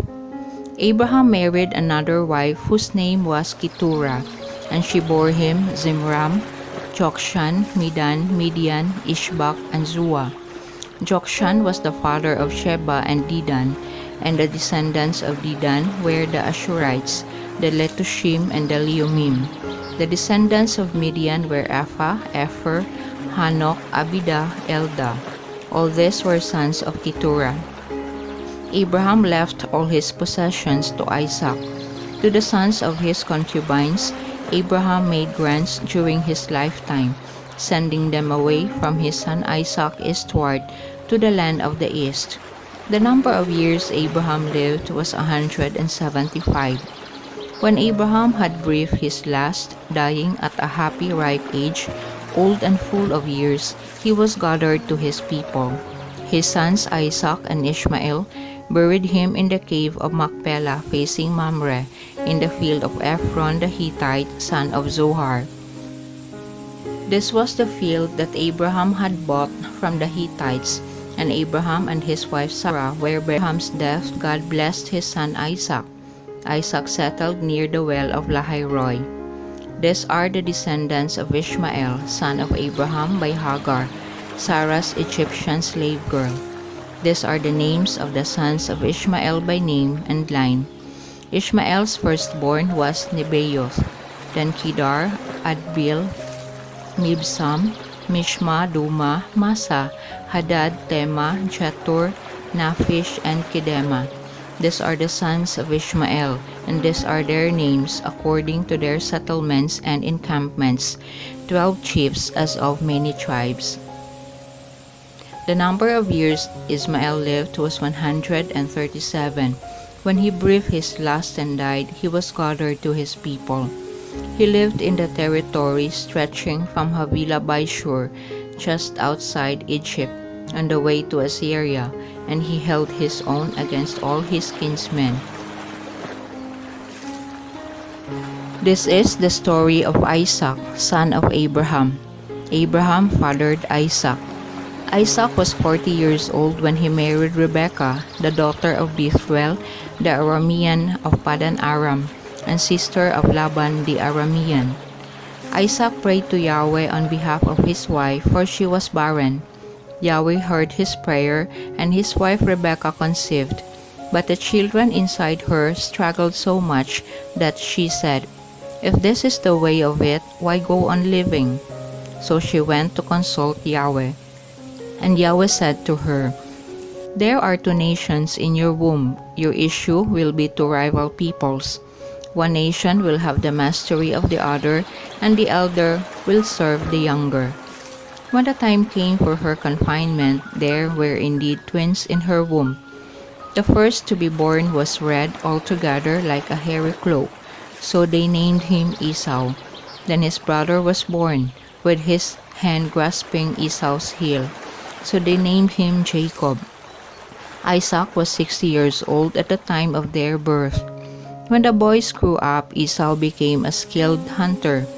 Abraham married another wife whose name was Keturah, and she bore him Zimram, Jokshan, Medan, Midian, Ishbak, and Zua. Jokshan was the father of Sheba and Dedan, and the descendants of Dedan were the Ashurites, the Letushim, and the Leumim. The descendants of Midian were Ephah, Epher, Hanok, Abidah, Eldah. All these were sons of Keturah. Abraham left all his possessions to Isaac. To the sons of his concubines, Abraham made grants during his lifetime, sending them away from his son Isaac eastward to the land of the east. The number of years Abraham lived was 175. When Abraham had breathed his last, dying at a happy ripe age, old and full of years, he was gathered to his people. His sons Isaac and Ishmael buried him in the cave of Machpelah facing Mamre, in the field of Ephron the Hittite, son of Zohar. This was the field that Abraham had bought from the Hittites, and Abraham and his wife Sarah, where by Abraham's death God blessed his son Isaac. Isaac settled near the well of Lahai-roi. These are the descendants of Ishmael, son of Abraham by Hagar, Sarah's Egyptian slave girl. These are the names of the sons of Ishmael by name and line. Ishmael's firstborn was Nebaioth, then Kedar, Adbeel, Mibsam, Mishma, Duma, Massa, Hadad, Tema, Jetur, Naphish, and Kedema. These are the sons of Ishmael, and these are their names according to their settlements and encampments, 12 chiefs as of many tribes. The number of years Ishmael lived was 137. When he breathed his last and died, he was gathered to his people. He lived in the territory stretching from Havilah by Shur just outside Egypt, on the way to Assyria, and he held his own against all his kinsmen. This is the story of Isaac, son of Abraham. Abraham fathered Isaac. Isaac was 40 years old when he married Rebekah, the daughter of Bethuel, the Aramean of Padan Aram, and sister of Laban the Aramean. Isaac prayed to Yahweh on behalf of his wife, for she was barren. Yahweh heard his prayer, and his wife Rebekah conceived. But the children inside her struggled so much that she said, "If this is the way of it, why go on living?" So she went to consult Yahweh. And Yahweh said to her, "There are two nations in your womb. Your issue will be two rival peoples. One nation will have the mastery of the other, and the elder will serve the younger." When the time came for her confinement, there were indeed twins in her womb. The first to be born was red altogether like a hairy cloak, so they named him Esau. Then his brother was born, with his hand grasping Esau's heel, so they named him Jacob. Isaac was 60 years old at the time of their birth. When the boys grew up, Esau became a skilled hunter,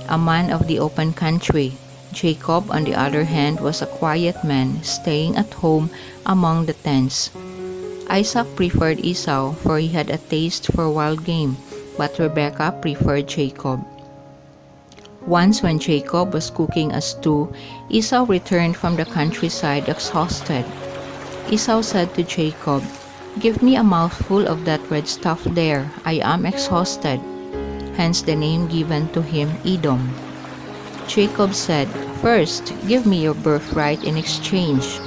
a man of the open country. Jacob, on the other hand, was a quiet man, staying at home among the tents. Isaac preferred Esau, for he had a taste for wild game, but Rebekah preferred Jacob. Once when Jacob was cooking a stew, Esau returned from the countryside exhausted. Esau said to Jacob, "Give me a mouthful of that red stuff there, I am exhausted." Hence the name given to him Edom. Jacob said, "First, give me your birthright in exchange."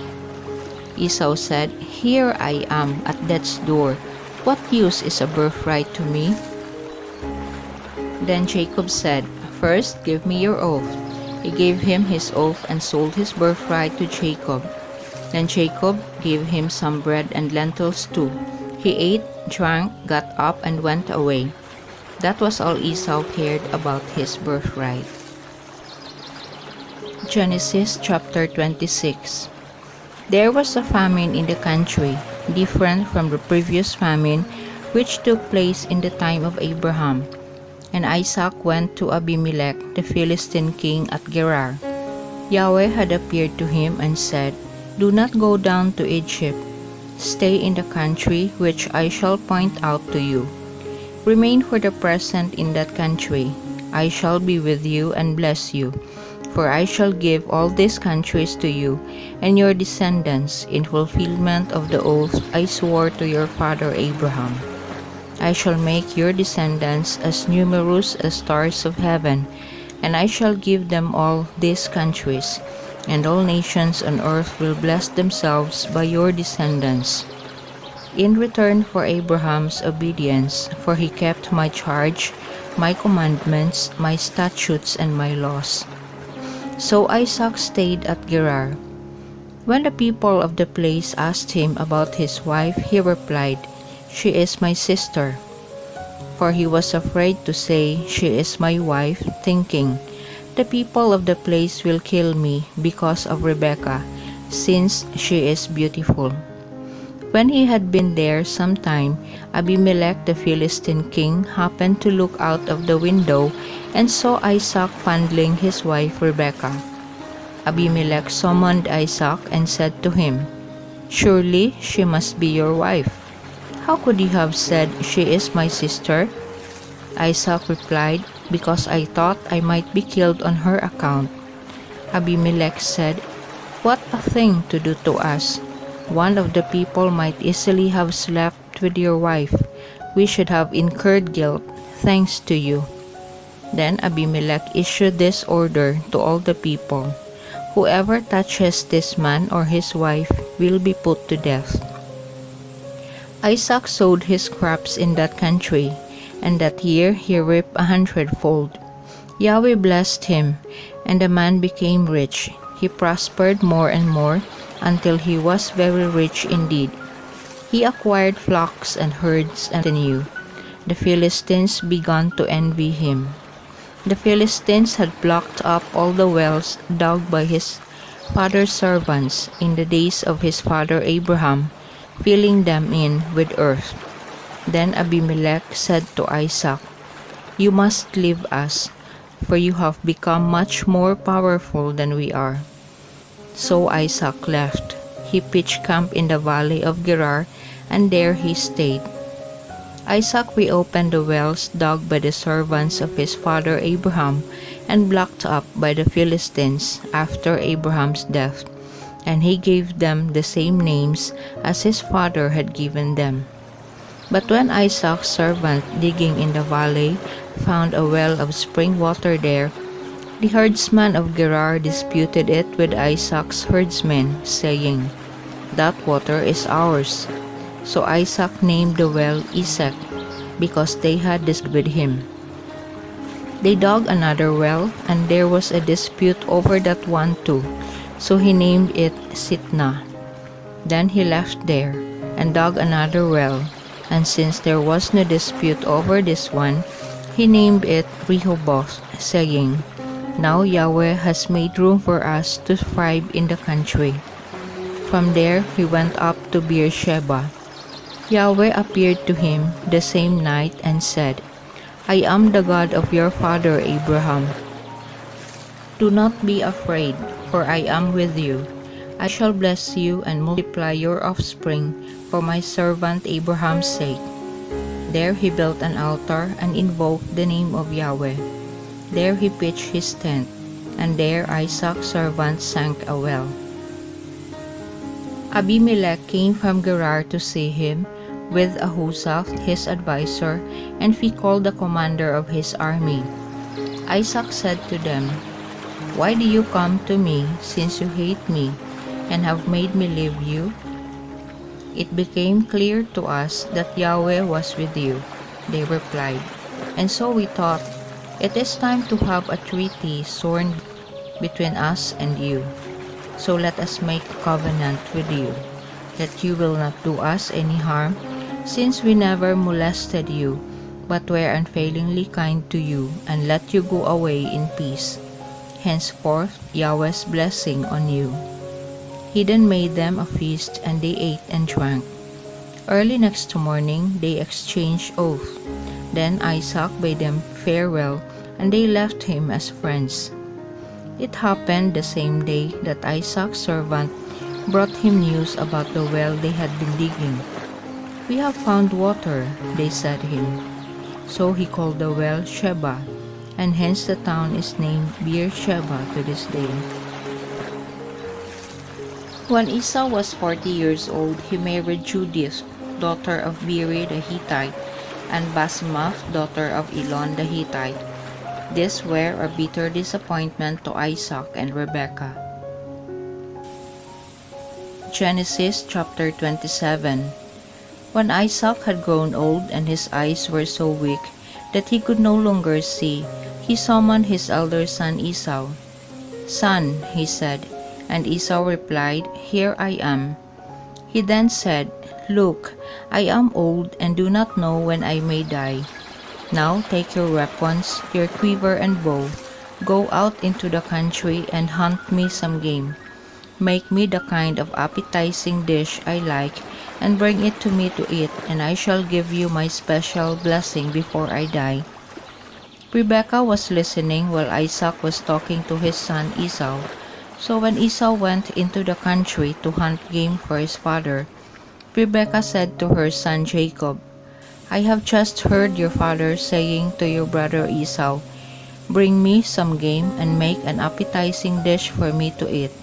Esau said, "Here I am at death's door. What use is a birthright to me?" Then Jacob said, "First, give me your oath." He gave him his oath and sold his birthright to Jacob. Then Jacob gave him some bread and lentils too. He ate, drank, got up, and went away. That was all Esau cared about his birthright. Genesis chapter 26. There was a famine in the country, different from the previous famine which took place in the time of Abraham. And Isaac went to Abimelech, the Philistine king, at Gerar. Yahweh had appeared to him and said, "Do not go down to Egypt. Stay in the country which I shall point out to you. Remain for the present in that country. I shall be with you and bless you. For I shall give all these countries to you and your descendants in fulfillment of the oath I swore to your father Abraham. I shall make your descendants as numerous as stars of heaven, and I shall give them all these countries, and all nations on earth will bless themselves by your descendants. In return for Abraham's obedience, for he kept my charge, my commandments, my statutes, and my laws." So Isaac stayed at Gerar. When the people of the place asked him about his wife, he replied, "She is my sister." For he was afraid to say, "She is my wife," thinking, "The people of the place will kill me because of Rebekah, since she is beautiful." When he had been there some time, Abimelech the Philistine king happened to look out of the window and saw Isaac fondling his wife Rebekah. Abimelech summoned Isaac and said to him, "Surely she must be your wife. How could you have said, 'She is my sister'?" Isaac replied, "Because I thought I might be killed on her account." Abimelech said, "What a thing to do to us! One of the people might easily have slept with your wife. We should have incurred guilt, thanks to you." Then Abimelech issued this order to all the people, "Whoever touches this man or his wife will be put to death." Isaac sowed his crops in that country, and that year he reaped 100-fold. Yahweh blessed him, and the man became rich. He prospered more and more, until he was very rich indeed. He acquired flocks and herds and retinue. The Philistines began to envy him. The Philistines had blocked up all the wells dug by his father's servants in the days of his father Abraham, filling them in with earth. Then Abimelech said to Isaac, "You must leave us, for you have become much more powerful than we are." So Isaac left. He pitched camp in the valley of Gerar, and there he stayed. Isaac reopened the wells dug by the servants of his father Abraham and blocked up by the Philistines after Abraham's death, and he gave them the same names as his father had given them. But when Isaac's servant digging in the valley found a well of spring water there, the herdsman of Gerar disputed it with Isaac's herdsmen, saying, "That water is ours." So Isaac named the well Esek, because they had disputed with him. They dug another well, and there was a dispute over that one too, so he named it Sitnah. Then he left there, and dug another well, and since there was no dispute over this one, he named it Rehoboth, saying, "Now Yahweh has made room for us to thrive in the country." From there he went up to Beersheba. Yahweh appeared to him the same night and said, "I am the God of your father Abraham. Do not be afraid, for I am with you. I shall bless you and multiply your offspring for my servant Abraham's sake." There he built an altar and invoked the name of Yahweh. There he pitched his tent, and there Isaac's servant sank a well. Abimelech came from Gerar to see him, with Ahuzzath his adviser, and Phicol the commander of his army. Isaac said to them, "Why do you come to me, since you hate me, and have made me leave you?" "It became clear to us that Yahweh was with you," they replied, "and so we thought, it is time to have a treaty sworn between us and you. So let us make a covenant with you, that you will not do us any harm, since we never molested you, but were unfailingly kind to you, and let you go away in peace. Henceforth Yahweh's blessing on you." He then made them a feast, and they ate and drank. Early next morning they exchanged oath. Then Isaac bade them farewell, and they left him as friends. It happened the same day that Isaac's servant brought him news about the well they had been digging. "We have found water," they said to him. So he called the well Sheba, and hence the town is named Beersheba to this day. When Esau was 40 years old, he married Judith, daughter of Beeri the Hittite, and Basemath, daughter of Elon the Hittite. These were a bitter disappointment to Isaac and Rebekah. Genesis chapter 27. When Isaac had grown old and his eyes were so weak that he could no longer see, he summoned his elder son Esau. "Son," he said, and Esau replied, "Here I am." He then said, "Look, I am old and do not know when I may die. Now take your weapons, your quiver and bow, go out into the country and hunt me some game. Make me the kind of appetizing dish I like, and bring it to me to eat, and I shall give you my special blessing before I die." Rebekah was listening while Isaac was talking to his son Esau. So when Esau went into the country to hunt game for his father, Rebekah said to her son Jacob, "I have just heard your father saying to your brother Esau, 'Bring me some game and make an appetizing dish for me to eat,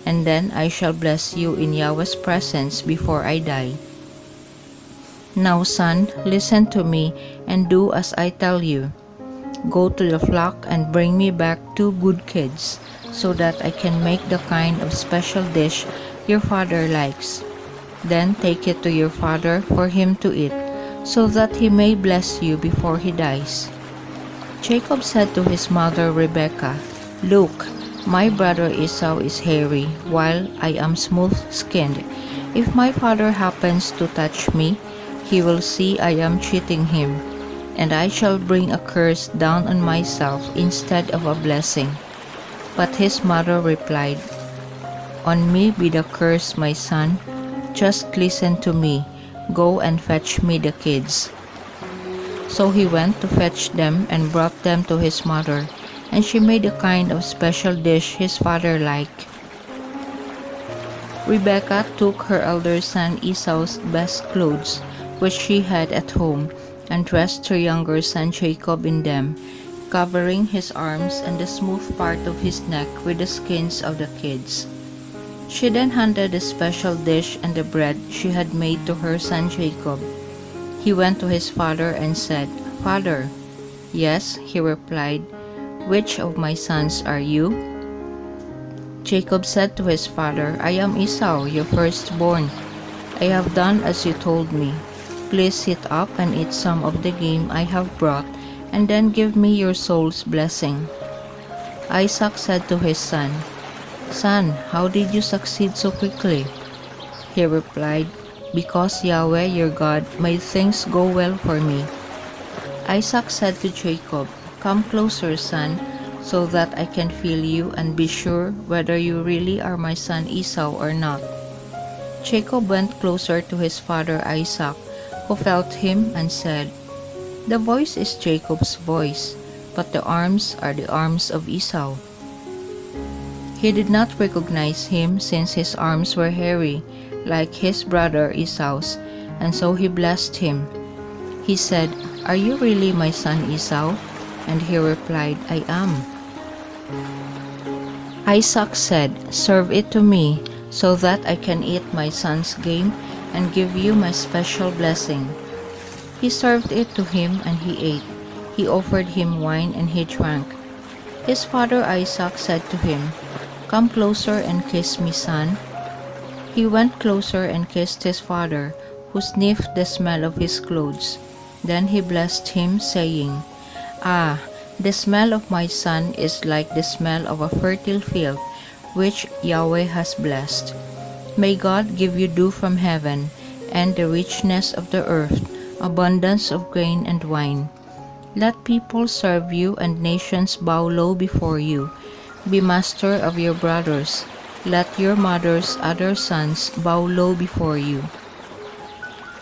and then I shall bless you in Yahweh's presence before I die.' Now, son, listen to me and do as I tell you. Go to the flock and bring me back 2 good kids, so that I can make the kind of special dish your father likes. Then take it to your father for him to eat, so that he may bless you before he dies." Jacob said to his mother Rebekah, "Look, my brother Esau is hairy, while I am smooth-skinned. If my father happens to touch me, he will see I am cheating him. and I shall bring a curse down on myself instead of a blessing. But his mother replied, On me be the curse, my son. Just listen to me. Go and fetch me the kids. So he went to fetch them and brought them to his mother, and she made a kind of special dish his father liked. Rebekah took her elder son Esau's best clothes, which she had at home, and dressed her younger son Jacob in them, covering his arms and the smooth part of his neck with the skins of the kids. She then handed the special dish and the bread she had made to her son Jacob. He went to his father and said, Father. Yes, he replied, Which of my sons are you? Jacob said to his father, I am Esau, your firstborn. I have done as you told me. Please sit up and eat some of the game I have brought, and then give me your soul's blessing. Isaac said to his son, Son, how did you succeed so quickly? He replied, Because Yahweh your God made things go well for me. Isaac said to Jacob, Come closer, son, so that I can feel you and be sure whether you really are my son Esau or not. Jacob went closer to his father Isaac, who felt him and said, The voice is Jacob's voice, but the arms are the arms of Esau. He did not recognize him since his arms were hairy, like his brother Esau's, and so he blessed him. He said, Are you really my son Esau? And he replied, I am. Isaac said, Serve it to me, so that I can eat my son's game and give you my special blessing. He served it to him and he ate. He offered him wine and he drank. His father Isaac said to him, Come closer and kiss me, son. He went closer and kissed his father, who sniffed the smell of his clothes. Then he blessed him, saying, Ah, the smell of my son is like the smell of a fertile field, which Yahweh has blessed. May God give you dew from heaven, and the richness of the earth, abundance of grain and wine. Let people serve you and nations bow low before you. Be master of your brothers. Let your mother's other sons bow low before you.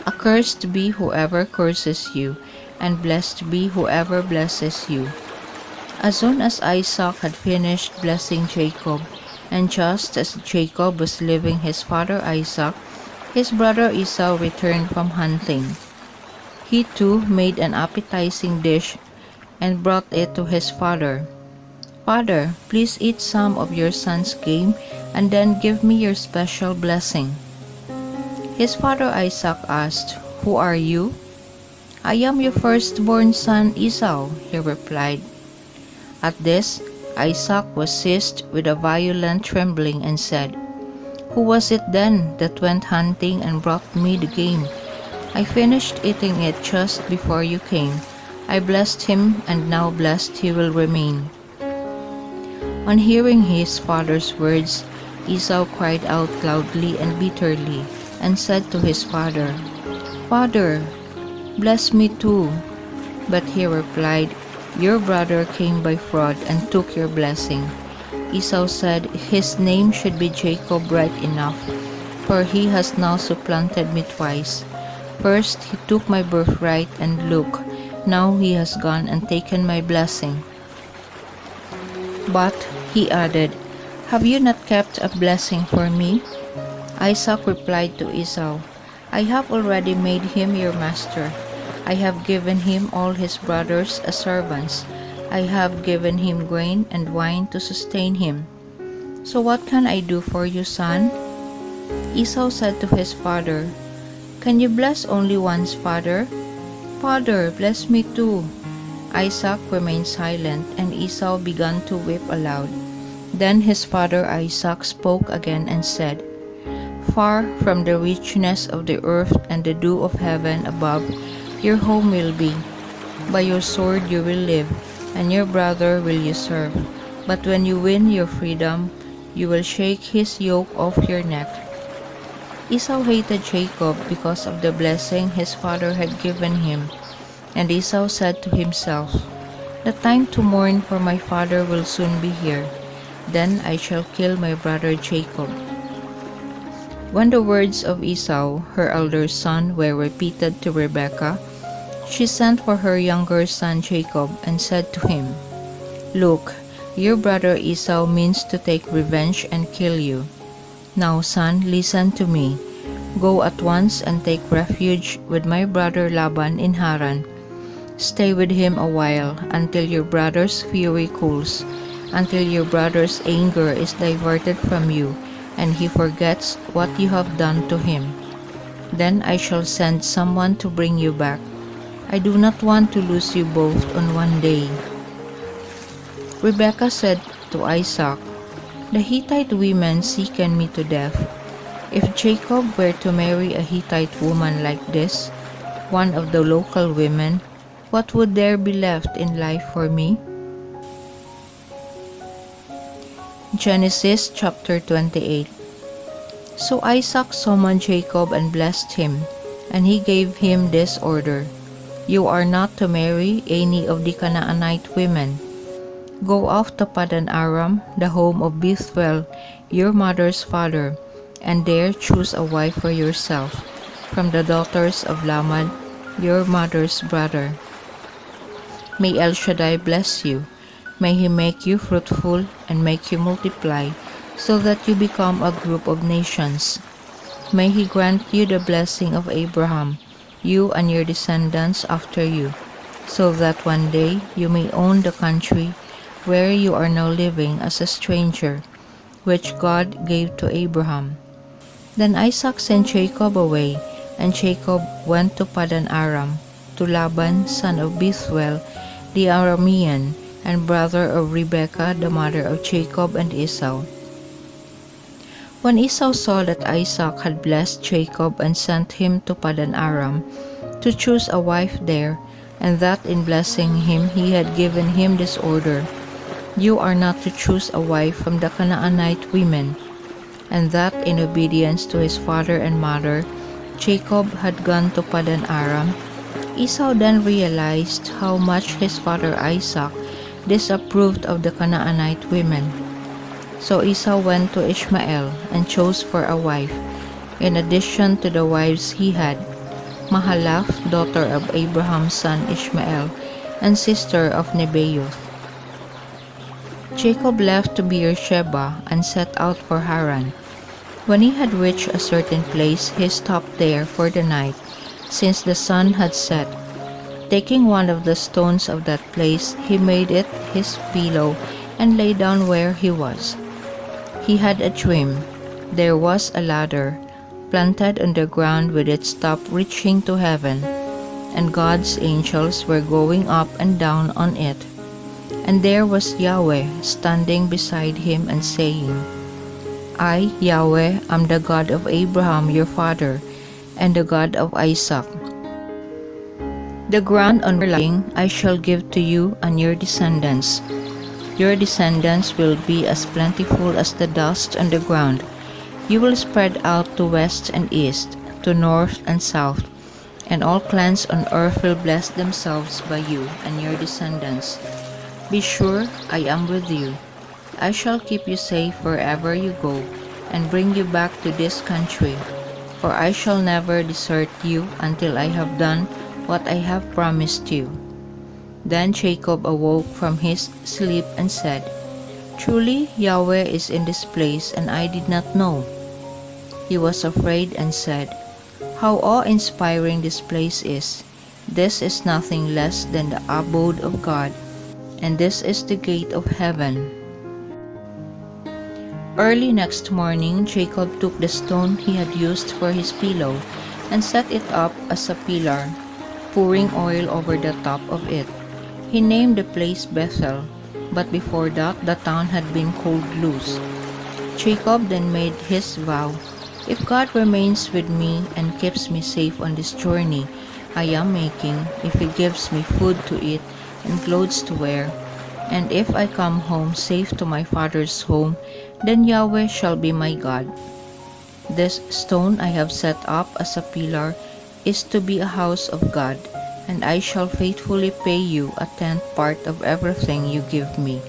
Accursed be whoever curses you, and blessed be whoever blesses you. As soon as Isaac had finished blessing Jacob, and just as Jacob was leaving his father Isaac, his brother Esau returned from hunting. He too made an appetizing dish and brought it to his father. Father, please eat some of your son's game and then give me your special blessing. His father Isaac asked, Who are you? I am your firstborn son Esau, he replied. At this, Isaac was seized with a violent trembling and said, Who was it then that went hunting and brought me the game? I finished eating it just before you came. I blessed him, and now blessed he will remain. On hearing his father's words, Esau cried out loudly and bitterly, and said to his father, Father, bless me too. But he replied, Your brother came by fraud and took your blessing. Esau said, His name should be Jacob right enough, for he has now supplanted me twice. First he took my birthright, and look, now he has gone and taken my blessing. But, he added, Have you not kept a blessing for me? Isaac replied to Esau, I have already made him your master. I have given him all his brothers as servants. I have given him grain and wine to sustain him. So what can I do for you, son? Esau said to his father, Can you bless only once, father? Father, bless me too. Isaac remained silent, and Esau began to weep aloud. Then his father Isaac spoke again and said, Far from the richness of the earth and the dew of heaven above, your home will be. By your sword you will live, and your brother will you serve. But when you win your freedom, you will shake his yoke off your neck. Esau hated Jacob because of the blessing his father had given him. And Esau said to himself, "The time to mourn for my father will soon be here. Then I shall kill my brother Jacob." When the words of Esau, her elder son, were repeated to Rebekah, she sent for her younger son Jacob and said to him, "Look, your brother Esau means to take revenge and kill you. Now, son, listen to me. Go at once and take refuge with my brother Laban in Haran. Stay with him a while until your brother's fury cools, until your brother's anger is diverted from you, and he forgets what you have done to him. Then I shall send someone to bring you back. I do not want to lose you both on one day." Rebekah said to Isaac, "The Hittite women sicken me to death. If Jacob were to marry a Hittite woman like this, one of the local women, what would there be left in life for me?" Genesis chapter 28. So Isaac summoned Jacob and blessed him, and he gave him this order: "You are not to marry any of the Canaanite women. Go off to Padan Aram, the home of Bethuel, your mother's father, and there choose a wife for yourself from the daughters of Laban, your mother's brother. May El Shaddai bless you. May he make you fruitful and make you multiply, so that you become a group of nations. May he grant you the blessing of Abraham, you and your descendants after you, so that one day you may own the country where you are now living as a stranger, which God gave to Abraham." Then Isaac sent Jacob away, and Jacob went to Padan Aram, to Laban son of Bethuel the Aramean, and brother of Rebekah the mother of Jacob and Esau. When Esau saw that Isaac had blessed Jacob and sent him to Padan Aram to choose a wife there, and that in blessing him he had given him this order: "You are not to choose a wife from the Canaanite women," and that in obedience to his father and mother, Jacob had gone to Padan Aram, Esau then realized how much his father Isaac disapproved of the Canaanite women. So Esau went to Ishmael and chose for a wife, in addition to the wives he had, Mahalath, daughter of Abraham's son Ishmael, and sister of Nebaioth. Jacob left to Beersheba and set out for Haran. When he had reached a certain place, he stopped there for the night, since the sun had set. Taking one of the stones of that place, he made it his pillow and lay down where he was. He had a dream. There was a ladder planted on the ground with its top reaching to heaven, and God's angels were going up and down on it. And there was Yahweh standing beside him and saying, "I, Yahweh, am the God of Abraham your father, and the God of Isaac. The ground on which you are lying I shall give to you and your descendants. Your descendants will be as plentiful as the dust on the ground. You will spread out to west and east, to north and south, and all clans on earth will bless themselves by you and your descendants. Be sure I am with you. I shall keep you safe wherever you go, and bring you back to this country, for I shall never desert you until I have done what I have promised you." Then Jacob awoke from his sleep and said, "Truly Yahweh is in this place, and I did not know." He was afraid and said, "How awe-inspiring this place is! This is nothing less than the abode of God, and this is the gate of heaven." Early next morning, Jacob took the stone he had used for his pillow and set it up as a pillar, pouring oil over the top of it. He named the place Bethel, but before that the town had been called Luz. Jacob then made his vow, "If God remains with me and keeps me safe on this journey I am making, if he gives me food to eat and clothes to wear, and if I come home safe to my father's home, then Yahweh shall be my God. This stone I have set up as a pillar is to be a house of God, and I shall faithfully pay you a tenth part of everything you give me.